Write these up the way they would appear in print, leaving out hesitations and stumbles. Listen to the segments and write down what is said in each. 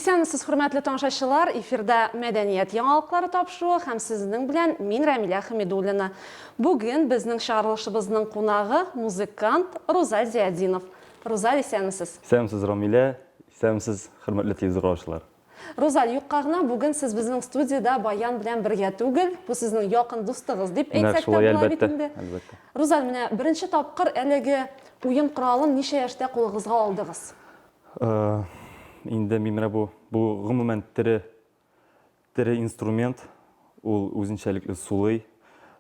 Исәнмесез, хөрмәтле тамашачылар, эфирда мәдәният яңалыклары тапшыруы һәм сезнең белән мин Рәмилә Хәмидуллина. Бүген безнең чыгарылышыбызның кунагы музыкант Рузаль Зиядинов. Рузаль, исәнмесез? Исәнмесез, Рәмилә. Исәнмесез, хөрмәтле телевизор. Рузаль, юкка гына бүген сез безнең студияда Баян белән бергә түгел, бу сезнең якын дустыгыз дип әйтсәк тә була бит инде. Рузаль, менә беренче тапкыр әлеге уен коралын ничә яшьтә кулыгызга алдыгыз? Инде мин бу гомумән тере инструмент, ул үзенчәлекле сулый.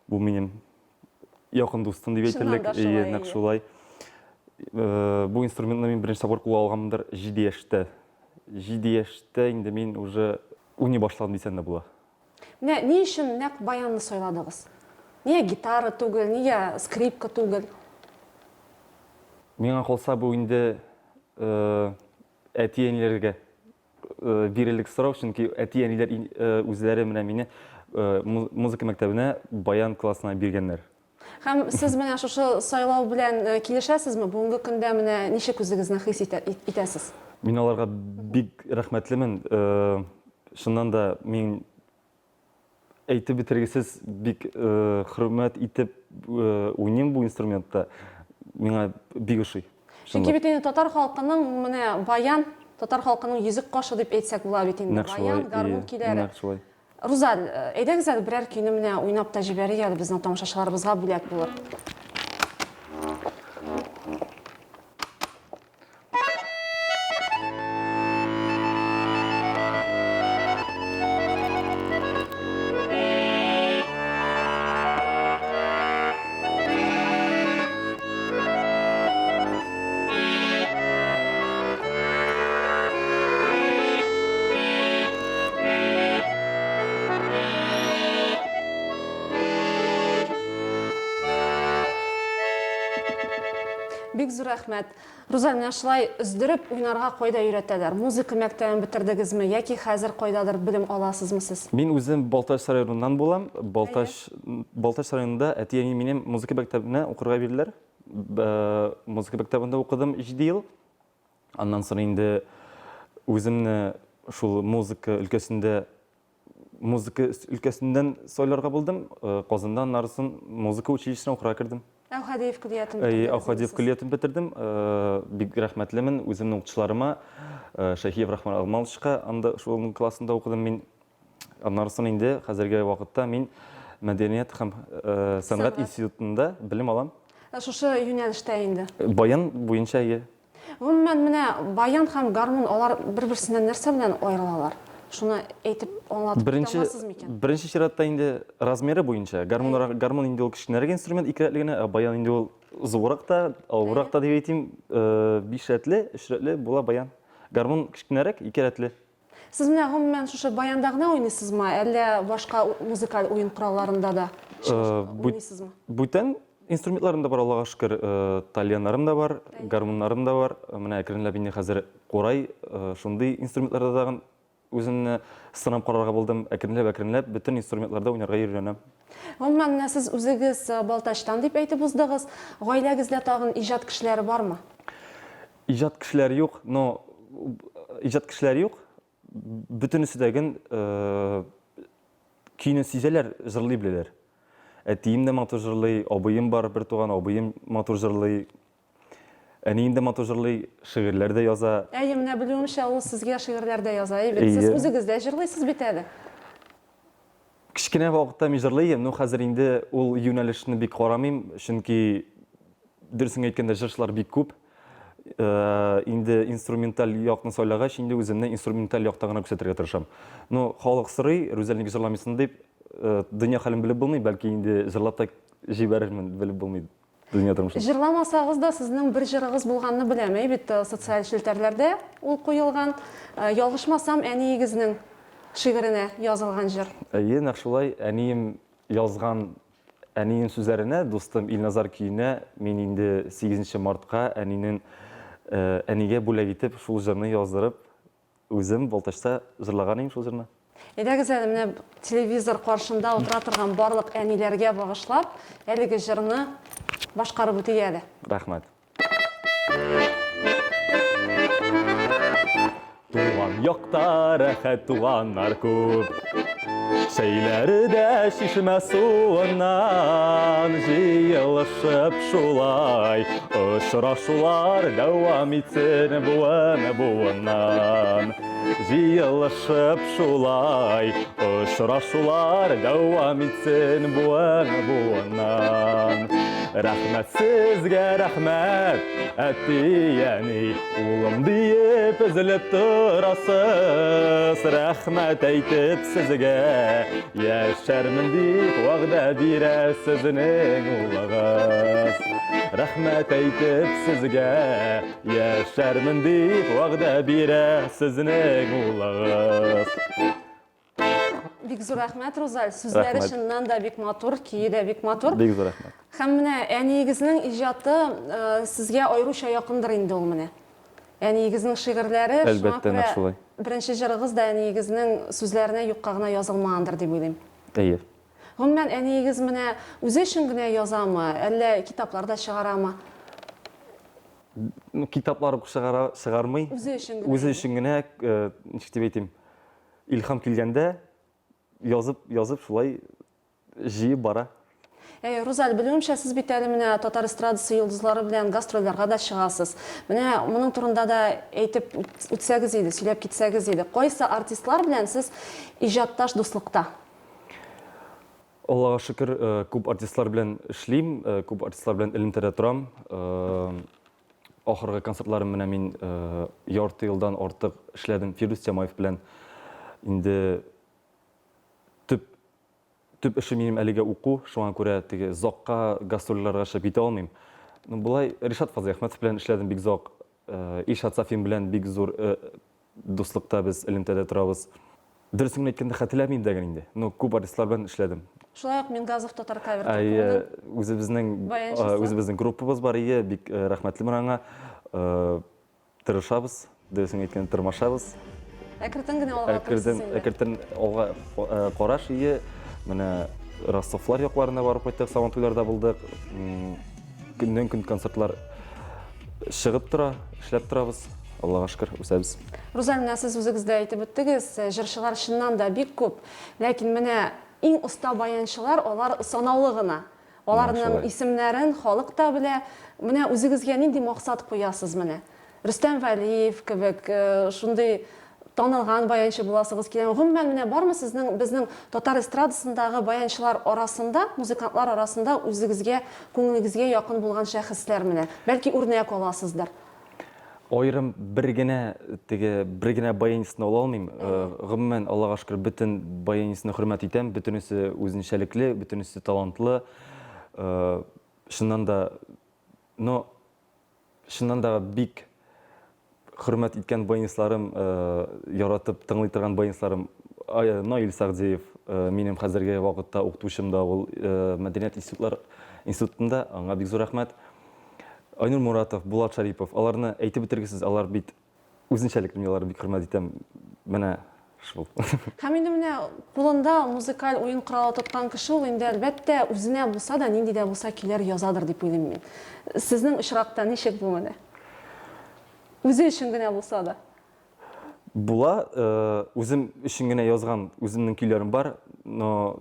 Бу минем якын дустым дип әйтерлек, нәкъ шулай. Бу инструментны мин беренче тапкыр кулга алганмындыр 7 яшьтә. 7 яшьтә инде мин уже уйный башладым дисәм дә була. Менә ни өчен нәкъ баянны сайладыгыз? Нигә гитара түгел, нигә скрипка түгел? Миңа калса бу инде әти-әниләргә бирелек сорау, чөнки әти-әниләр үзләре менә мине музыка мәктәбенә баян классына биргәннәр. Һәм сез менә шушы сайлау белән килешәсезме? Бүгенге көндә менә ничек үзегезне хис итәсез? Мин аларга бик рәхмәтлемен. Шуннан да мин әйтеп бетергесез бик хөрмәт итеп уйныйм бу инструментта. Миңа бик ошый. Чөнки бит инде татар халкының менә баян, татар халкының йөзек кашы дип әйтсәк була бит инде. Баян, гармун көйләре. Рузаль, әйдәгез әле берәр көйне менә уйнап та җибәрик әле безнең тамашачыларыбызга бүләк булыр. Бик зур рәхмәт. Рузаль, менә шулай өздереп уйнарга кайда өйрәтәләр? Музыка мәктәбен бетердегезме яки хәзер кайдадыр белем аласызмы сез? Мин үзем Балташ районыннан булам. Балташ районында әти-әни минем музыка мәктәбенә укырга бирделәр. Музыка мәктәбендә укыдым 7 ел. Аннан соң инде үземне шул музыка өлкәсендән сайларга булдым. Казандан нарсын музыка училищесына укырга кирдем. Әүхәдиев көллиятын бетердем. Әүхәдиев көллиятын бетердем. Бик рәхмәтлемен үземнең укытучыларыма, Шәйхиев Рахман Алмалышка, анда шул классында укыдым мин. Аннан соң инде хәзерге вакытта мин мәдәният һәм сәнгать институтында белем алам. Шушы юнәлештә инде. Баян буенча ие. Гомумән менә баян һәм гармун алар бер-берсеннән нәрсә белән аерылалар? Шуны әйтеп аңлатып китәсезме микән? Беренче чиратта инде размеры буенча. Гармон инде ул кечкенәрәк инструмент, икерәтле генә, баян инде ул зуррак та, авыррак та дип әйтим, 5 рәтле, 3 рәтле була баян. Гармон кечкенәрәк, икерәтле. Сез менә гомумән шушы баянда гына уйныйсызмы, әллә башка музыкаль уен коралларында да уйныйсызмы? Бүтән инструментларымда бар, Аллага шөкер, тальяннарым да бар, гармоннарым да бар. Менә әкренләп инде хәзер курай, шундый инструментларда да үземне сынап карарга булдым. Әкренләп бөтен инструментларда уйнарга өйрәнәм. Гомумән сез үзегез Балташтан дип әйтеп уздыгыз. Гаиләгездә тагын иҗат кешеләре бармы? Иҗат кешеләре юк, но иҗат кешеләре юк. Бөтенесе дәген көйне сизәләр, җырлый беләләр. Әтием дә матур җырлый, абыем бар, бер туган абыем матур җырлый. Әнием дә матур җырлый, шигырьләр дә яза. Менә белүемчә, ул сезгә шигырьләр дә яза, сез үзегез дә җырлыйсыз бит әле. Кичкенә вакытта мин җырлыйм, но хәзер инде ул юнәлешне бик карамыйм, чөнки дөресен әйткәндә җырчылар бик күп. Инде инструменталь якны сайлагач, инде үземне инструменталь якта гына күрсәтергә тырышам. Но халык сорый, Рузаль нигә җырламыйсың дип, дөнья хәлен белеп булмый, бәлки инде җырлап та җибәрермен, белеп булмый. Җырламасагыз да сезнең бер җырыгыз булганны беләм, бит социаль челтәрләрдә ул куелган. Ялгышмасам, әниегезнең шигыренә язылган җыр. Нәкъ шулай, әнием язган, әнием сүзләренә, дустым Илназар көенә мин инде 8 мартка әнигә бүләк итеп шул җырны яздырып, үзем Балташта җырлаган идем шул җырны. Әйдәгез әле менә телевизор каршында утыра торган барлык әниләргә багышлап, әлеге җырны башкарып үтик әле. Рәхмәт. Yoqta rahat tuğanlar köp. Şeyleri de şişme suğundan jıyılışıp şulay. Işraşular devam etsin buğundan. Jıyılışıp şulay. Işraşular devam etsin buğundan. Rahmet sizge rahmet ettiyeni Oğlum deyip üzülüp durasız Rahmet eytip sizge Yaşarmın deyip vaqda bire sizning oğlağız Rahmet eytip sizge Yaşarmın deyip vaqda bire sizning oğlağız Бик зур рәхмәт, Розаль. Сүзләре Рәхмәт. чыннан да бик матур, көйі дә бик матур. Бик зур рахмет. Һәм менә әниегезнең иҗаты сезгә аеруча якындыр инде ул менә. Әниегезнең шигырьләре Әлбәттә, нәкъ шулай. Беренче җырыгыз да әниегезнең сүзләренә юкка гына язылмагандыр дип уйлыйм. Әйе. Гомумән әниегез менә үзе өчен генә язамы, әллә китапларда чыгарамы? Китаплар чыгармый. Үзе өчен генә. Үзе өчен генә, ничек дип әйтим, илһам килгәндә язып шулай җыеп бара. Розаль, белүемчә, сез бит әле менә татар эстрадасы йолдызлары белән гастрольләргә дә чыгасыз. Менә моның турында да әйтеп үтсәгез иде, сөйләп китсәгез иде. Кайсы артистлар белән сез иҗатташ дуслыкта? Аллага шөкер, күп артистлар белән эшлим, күп артистлар белән элемтәдә торам. Ахыргы концертларым менә мин ярты елдан артык эшләдем Фирдус Тямаев белән. Инде төп эшем минем әлегә уку, шуңа күрә теге закка гастрольләргә чыгып китә алмыйм. Булай Ришат Фазый Әхмәтов белән эшләдем бик зак. Ишат Сафин белән бик зур дуслыкта без элемтәдә торабыз. Дөресен әйткәндә хәтерләмим дә инде. Күп артистлар белән эшләдем. Шулай ук Мингазов татар кавер Үзебезнең группабыз бар иде, бик рәхмәтле аңа. Тырышабыз, дөресен әйткәндә тырмашабыз. Әкертен генә алга тырышабыз. Әкертен алга караш ие. Менә Ростовлар якларына барып кайттык, Сабантуйларда булдык. Көннән-көн концертлар чыгып тора, эшләп торабыз. Аллага шөкер, үсәбез. Розаль, менә сез үзегездә әйтеп үттегез, җырчылар чыннан да бик күп. Ләкин менә иң оста баянчылар, алар санаулы гына. Аларның исемнәрен халык та белә. Менә үзегезгә нинди максат куясыз менә? Рөстәм Вәлиев кебек, шундый танылган баянчы буласыгыз килә. Гомумән менә бармы сезнең безнең татар эстрадасындагы баянчылар арасында, музыкантлар арасында үзегезгә, күңелегезгә якын булган шәхесләр менә? Бәлки үрнәк аласыздыр. Айрым бер генә баянчысына ала алмыйм. Гомумән Аллага шөкер бөтен баянчысына хөрмәт итәм, бөтенесе үзенчәлекле, бөтенесе талантлы. Шуннан да бик хөрмәт иткән баянчыларым, яратып тыңлый торган баянчыларым Наил Сагдиев, минем хәзерге вакытта укытучым да ул Мәдәният институтында, аңа бик зур рәхмәт. Айнур Муратов, Булат Шарипов, аларны әйтеп бетергесез, алар бит үзенчәлекле, алар бик хөрмәт итәм. Менә шул. Һәм инде менә кулында музыкаль уен коралы тоткан кеше ул инде әлбәттә үзенә булса да, нинди дә булса көйләр язадыр дип уйлыйм мин. Сезнең очракта ничек бу менә? Үзе өчен генә булса да. Була, үзем өчен генә язган үземнең көйләрем бар, но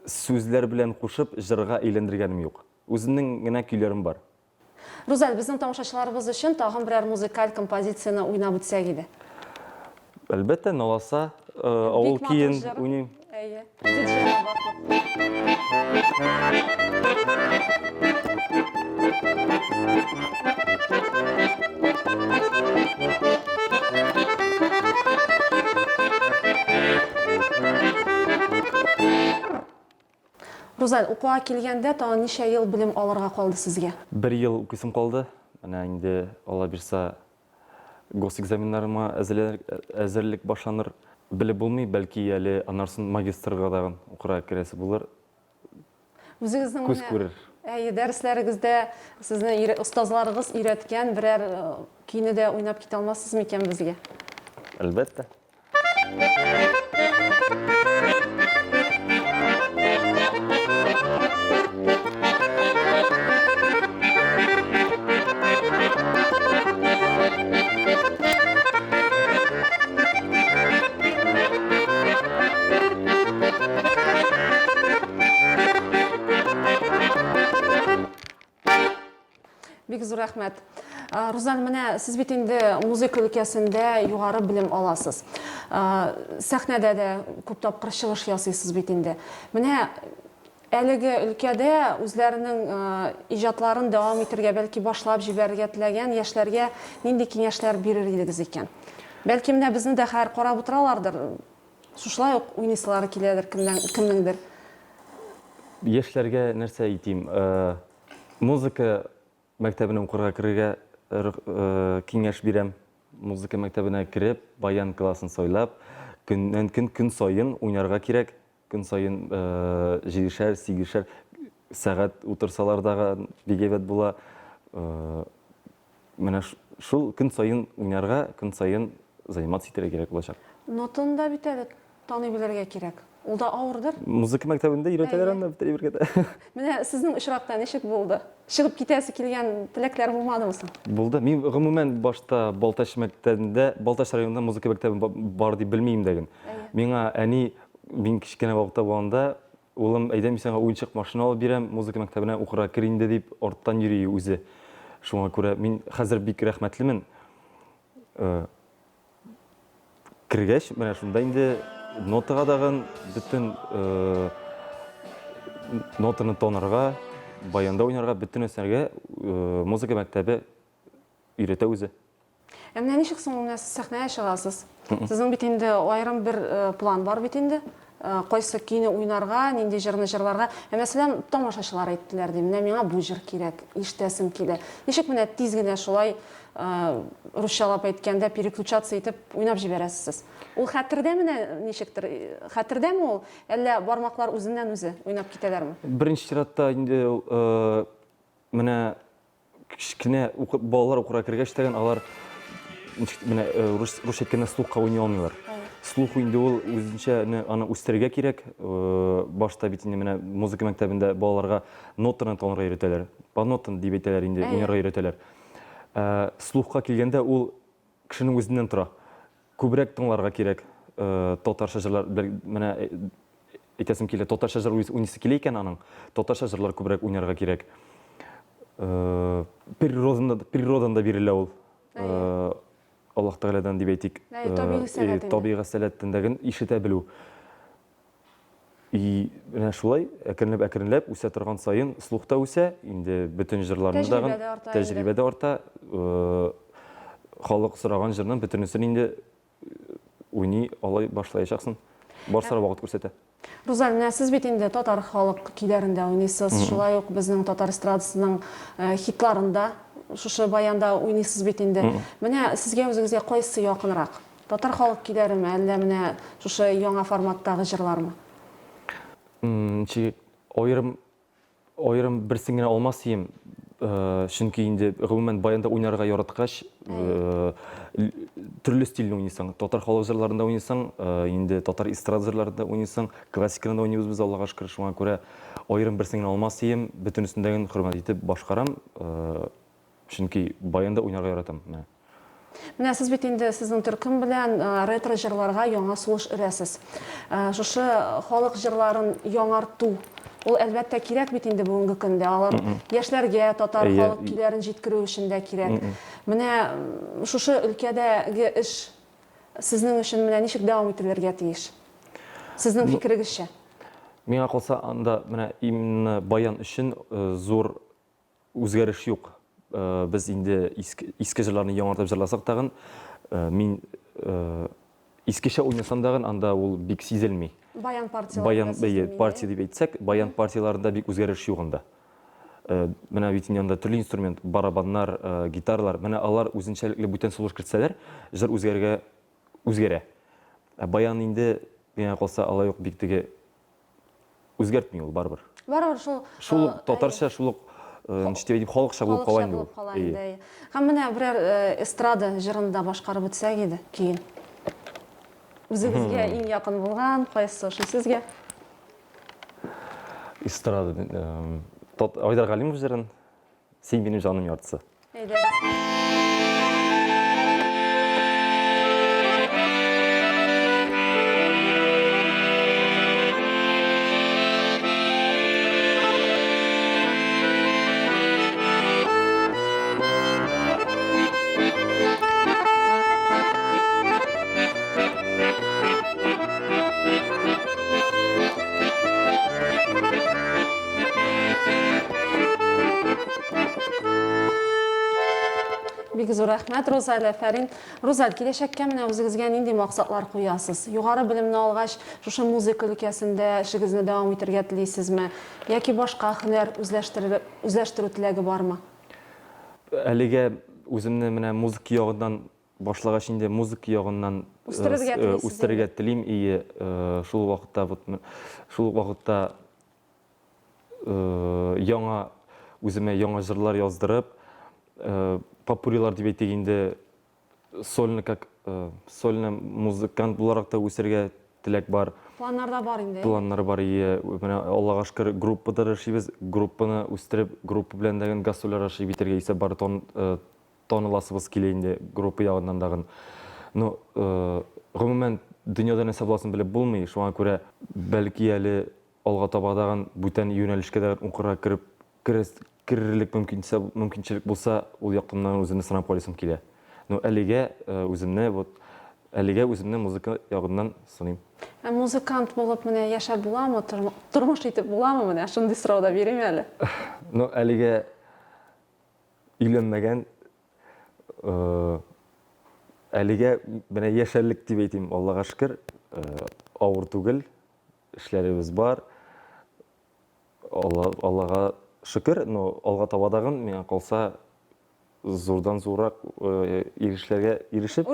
сүзләр белән кушып җырга әйләндергәнем юк. Үземнең генә көйләрем бар. Розаль, безнең тамашачыларыбыз өчен тагын берәр музыкаль композицияны уйнап үтсәк иде. Әлбәттә, наласа, авыл киен уйныйм. Әйе. Диджейга Розаль, укуга килгәндә тагын ничә ел белем алырга калды сезгә? 1 ел укыйсым калды. Менә инде Алла бирсә госэкзаменнарыма әзерлек башланыр. Белеп булмый, бәлки әле аннан магистрга да укырга керәсе булыр. Үзегезнең Күз күрер. Әйе, дәресләрегездә сезнең остазларыгыз өйрәткән берәр көйне дә уйнап китә алмассыз микән безгә? Әлбәттә. зур рәхмәт. Рузаль, менә сез бит инде музыка өлкәсендә югары белем аласыз. Сәхнәдә дә күп тапкыр чыгыш ясыйсыз бит инде. Менә әлеге өлкәдә үзләренең иҗатларын дәвам итәргә, бәлки башлап җибәрергә теләгән яшьләргә нинди киңәшләр бирер идегез икән? Бәлки менә безне дә хәер карап утыралардыр. Шушылай ук уйныйсылары киләдер кемнеңдер. Яшьләргә нәрсә әйтим? Музыка мәктәбенә укырга керергә киңәш бирәм. Музыка мәктәбенә кереп, баян классын сайлап, көн сайын уйнарга кирәк. Көн сайын 7-8 сәгать утырсалар дағы бик әйбәт була. Менә шул көн сайын уйнарга, көн сайын заниматься итәргә кирәк булачак. Нотаны да бит әле таный белергә кирәк. Ул да авырдыр. Музыка мәктәбендә өйрәтәләр анда бит әйбергә. Менә сезнең очракта ничек булды? Чыгып китәсе килгән теләкләр булмадымы соң? Булды. Мин гомумән башта Балташ мәктәбендә, Балташ районында музыка мәктәбе бар дип белмим дәген. Миңа әни, мин кичкенә вакытта булганда, улым, әйдәм сиңа уенчык машина алып бирәм, музыка мәктәбенә укырга кер инде дип арттан йөри үзе. Шуңа күрә мин хәзер бик рәхмәтлемен. Кергәч, менә шунда инде нотага дагын бөтен нотаны тонарга, баянда уйнарга, бөтен нәрсәгә музыка мәктәбе өйрәтә үзе. Менә ничек соң менә сез сәхнәгә чыгасыз? Сезнең бит инде аерым бер план бар бит инде. Кайсы көйне уйнарга, нинди җырны җырларга. Мәсәлән, тамашачылар әйттеләр ди, менә миңа бу җыр кирәк, ишетәсем килә. Ничек менә тиз генә шулай русчалап әйткәндә переключаться итеп уйнап җибәрәсез? Ул хәтердә менә ничектер? Хәтердәме ул? Әллә бармаклар үзеннән-үзе уйнап китәләрме? Беренче чиратта инде менә кичкенә балалар укырга кергәч тәгән алар менә рус әйткәндә слухка уйный алмыйлар. Слух инде ул үзенчә аны үстерергә кирәк. Башта бит инде менә музыка мәктәбендә балаларга нотаны танырга өйрәтәләр. По нотаны дип әйтәләр инде, уйнарга өйрәтәләр. Слухка килгәндә ул кешенең үзеннән тора. Күбрәк тыңларга кирәк. Татарча җырлар менә әйтәсем килә, татарча җыр уйныйсы килә икән аның. Татарча җырлар күбрәк уйнарга кирәк. Природанда бирелә ул. Аллаһ Тәгаләдән дип әйтик. Табигый сәләттән дәген ишетә белү. Менә шулай әкренләп үсә торган саен слухта үсә, инде бөтен җырларны дагын тәҗрибәдә арта. Халык сораган җырның бөтенесен инде уйный алай башлаячаксың. Барсара вакыт күрсәтә. Рузаль, менә сез бит инде татар халык көйләрендә уйныйсыз, шулай ук безнең татар эстрадасының хитларында, шушы баянда уйныйсыз бит инде. Менә сезгә үзегезгә кайсы якынрак? Татар халык көйләреме, әллә менә шушы яңа форматтагы җырлармы? Аерым берсен генә алмас идем. Чөнки инде гомумән баянда уйнарга яраткач, төрле стильне уйныйсың. Татар халык җырларында уйныйсың, инде татар эстрада җырларында уйныйсың, классиканы уйныйбыз без, Аллага шөкер. Шуңа күрә аерым берсен генә алмас идем. Бөтенесен хөрмәт итеп башкарам. Чөнки баянда уйнарга яратам. Менә сез бит инде сезнең төркем белән ретро җырларга яңа сулыш өрәсез. Шушы халык җырларын яңарту, ул әлбәттә кирәк бит инде бүгенге көндә. Алар яшьләргә татар халык көйләрен җиткерү өчен дә кирәк. Менә шушы өлкәдәге эш сезнең өчен менә ничек дәвам ителергә тиеш? Сезнең фикерегезчә? Миңа калса, анда менә именно баян өчен зур үзгәреш юк. Без инде иске җырларны яңартып җырласак тагын, мин искечә уйнасам дагын, анда ул бик сизелми. Баян партия дип әйтсәк, баян партияларында бик үзгәреш юк анда. Менә бит инде төрле инструмент, барабаннар, гитаралар, менә алар үзенчәлекле бүтән сулыш кертсәләр, җыр үзгәрә. Баян инде миңа калса алай ук бик теге үзгәртми ул барыбер. Барыбер шул татарча, шул ничек халыкча булып кала инде ул. Һәм менә берәр эстрада җырында башкарып үтсәк иде кийин. Үзегезгә иң якын булган кайсы шул сезгә? Эстрада Айдар Галимов җырын "Син минем җаным яртысы". зур рәхмәт, Розаль Фәрин. Розаль, киләчәккә менә үзегезгә нинди максатлар куясыз? Югары белемне алгач, шушы музыка өлкәсендә эшегезне дәвам итәргә телисезме? Яки башка һөнәр үзләштерү теләге бармы? Әлегә үземне менә музыка ягыннан башлагач инде музыка ягыннан үстерергә телим и шул вакытта яңа үземә яңа җырлар яздырып, популярлар дип әйтик инде сольный музыкант буларак та үсәргә теләк бар. Планнарда бар инде. Планнар бар ие. Менә Аллага шөкер группада яшибез, группаны үстереп, группа белән дәгән гастрольләр яши битәргә исә бар тоныласыбыз килә инде группа ягыннан дагын. Ну, гомумән дөньяда нәрсә буласын белеп булмый, шуңа күрә бәлки әле алга таба даган бүтән юнәлешкә дә укырга керерлек мөмкинчелек булса, ул яктымнан үземне сынап карыйсым килә. Ну, әлегә үземне музыка ягыннан сыймыйм. Музыкант булып менә яшәп буламы, тормыш итеп буламы менә? Шундый сорау да бирим әле. Ну, әлегә өйләнмәгән, әлегә менә яшәрлек дип әйтим, Аллага шөкер, авыр түгел, эшләребез бар. Аллага шөкер, но алга таба дагын миңа калса зурдан зуррак ирешләргә ирешеп,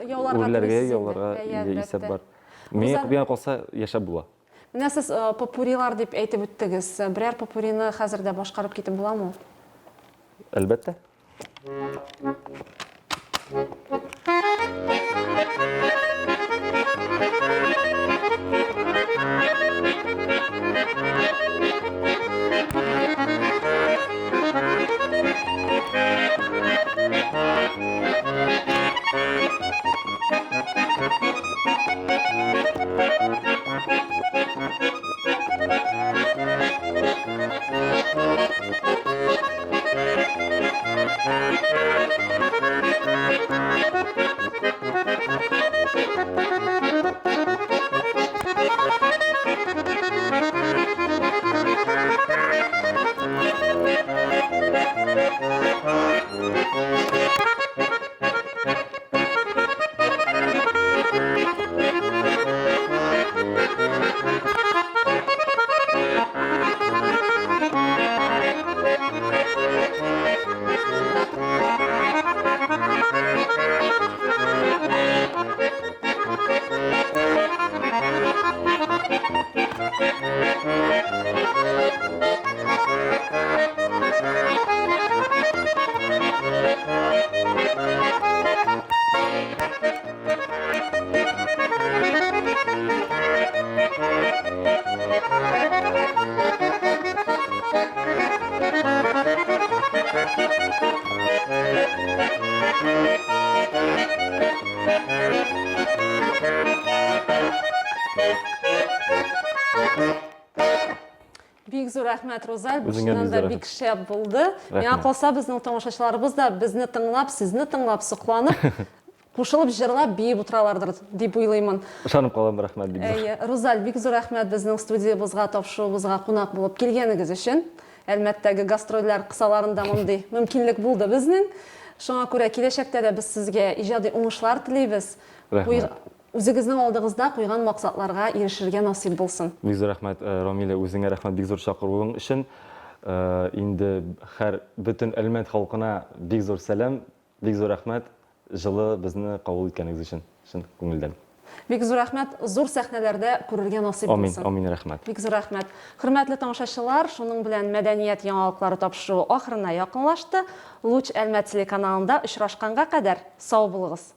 яуларга исәп бар. Миңа калса яшәп була. Менә сез попурилар дип әйтеп үттегез. Берәр попурины хәзердә башкарып китеп буламы? Әлбәттә. Бик зур рәхмәт, Розаль. Бушынан да бик шәп булды. Миңа калса, безнең тамашачыларыбыз да безне тыңлап, сезне тыңлап, сокланып, кушылып җырлап биеп утыралардыр дип уйлыймын. Ышанып калам, рәхмәт бик зур. Розаль, бик зур рәхмәт безнең студиябызга тапшыруыбызга кунак булып килгәнегез өчен. Әлбәттә, гастрольләр кысаларында мондый мөмкинлек булды безнең. Шуңа күрә киләчәктә дә без сезгә иҗади уңышлар телибез. Үзегезнең алдыгызда куйган максатларга ирешергә насыйп булсын. Бик зур рәхмәт, Рамилә, үзеңә рәхмәт бик зур чакыруың өчен. Инде һәр бөтен Әлмәт халкына бик зур сәлам, бик зур рәхмәт җылы безне кабул иткәнегез өчен, чын күңелдән. Бик зур рәхмәт, зур сәхнәләрдә күрергә насыйп булсын. Амин, рәхмәт. Бик зур рәхмәт. Хөрмәтле тамашачылар, шуның белән мәдәният яңалыклары тапшыру ахырына якынлашты. Луч Әлмәт телеканалында очрашканга кадәр сау булыгыз.